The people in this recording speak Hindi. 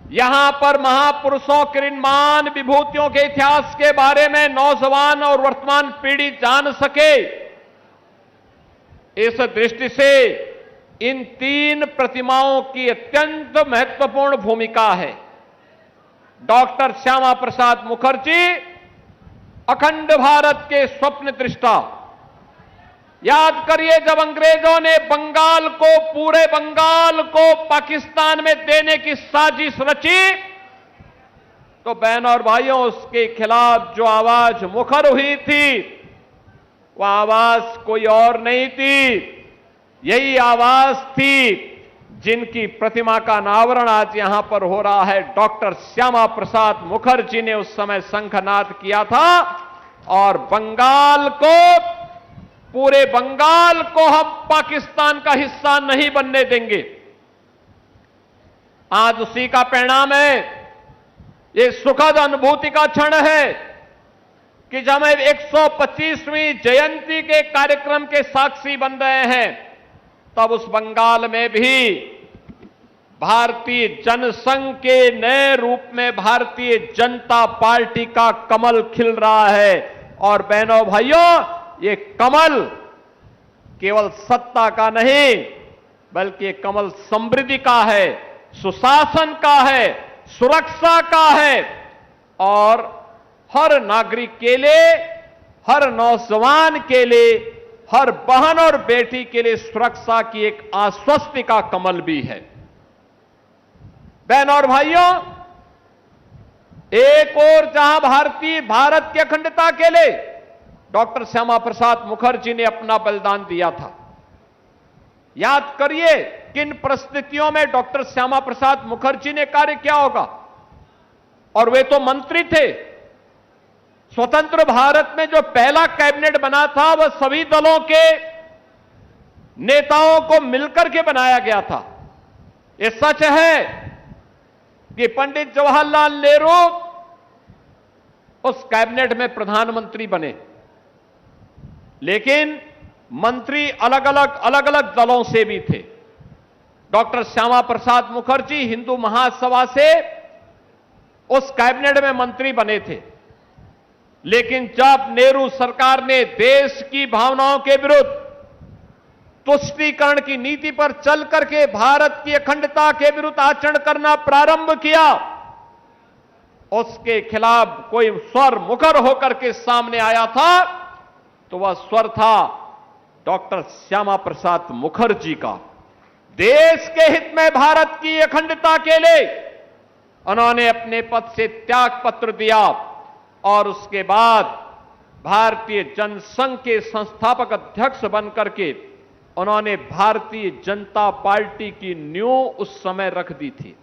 यहां पर महापुरुषों के निर्माण विभूतियों के इतिहास के बारे में नौजवान और वर्तमान पीढ़ी जान सके, इस दृष्टि से इन 3 प्रतिमाओं की अत्यंत महत्वपूर्ण भूमिका है। डॉक्टर श्यामा प्रसाद मुखर्जी अखंड भारत के स्वप्न दृष्टा। याद करिए, जब अंग्रेजों ने बंगाल को, पूरे बंगाल को पाकिस्तान में देने की साजिश रची, तो बहनों और भाइयों, उसके खिलाफ जो आवाज मुखर हुई थी, वह आवाज कोई और नहीं थी, यही आवाज थी जिनकी प्रतिमा का अनावरण आज यहां पर हो रहा है। डॉक्टर श्यामा प्रसाद मुखर्जी ने उस समय शंखनाद किया था और बंगाल को, पूरे बंगाल को हम पाकिस्तान का हिस्सा नहीं बनने देंगे। आज उसी का परिणाम है। ये सुखद अनुभूति का क्षण है कि जब हम 125वीं जयंती के कार्यक्रम के साक्षी बन रहे हैं, तब उस बंगाल में भी भारतीय जनसंघ के नए रूप में भारतीय जनता पार्टी का कमल खिल रहा है। और बहनों भाइयों, ये कमल केवल सत्ता का नहीं, बल्कि ये कमल समृद्धि का है, सुशासन का है, सुरक्षा का है और हर नागरिक के लिए, हर नौजवान के लिए, हर बहन और बेटी के लिए सुरक्षा की एक आश्वस्ति का कमल भी है। बहनों और भाइयों, एक ओर जहां भारत की अखंडता के लिए डॉक्टर श्यामा प्रसाद मुखर्जी ने अपना बलिदान दिया था। याद करिए किन परिस्थितियों में डॉक्टर श्यामा प्रसाद मुखर्जी ने कार्य किया होगा, और वे तो मंत्री थे। स्वतंत्र भारत में जो पहला कैबिनेट बना था, वह सभी दलों के नेताओं को मिलकर के बनाया गया था। यह सच है कि पंडित जवाहरलाल नेहरू उस कैबिनेट में प्रधानमंत्री बने, लेकिन मंत्री अलग अलग दलों से भी थे। डॉक्टर श्यामा प्रसाद मुखर्जी हिंदू महासभा से उस कैबिनेट में मंत्री बने थे, लेकिन जब नेहरू सरकार ने देश की भावनाओं के विरुद्ध तुष्टीकरण की नीति पर चल करके भारत की अखंडता के विरुद्ध आचरण करना प्रारंभ किया, उसके खिलाफ कोई स्वर मुखर होकर के सामने आया था, तो वह स्वर था डॉक्टर श्यामा प्रसाद मुखर्जी का। देश के हित में भारत की अखंडता के लिए उन्होंने अपने पद से त्याग पत्र दिया और उसके बाद भारतीय जनसंघ के संस्थापक अध्यक्ष बनकर के उन्होंने भारतीय जनता पार्टी की नींव उस समय रख दी थी।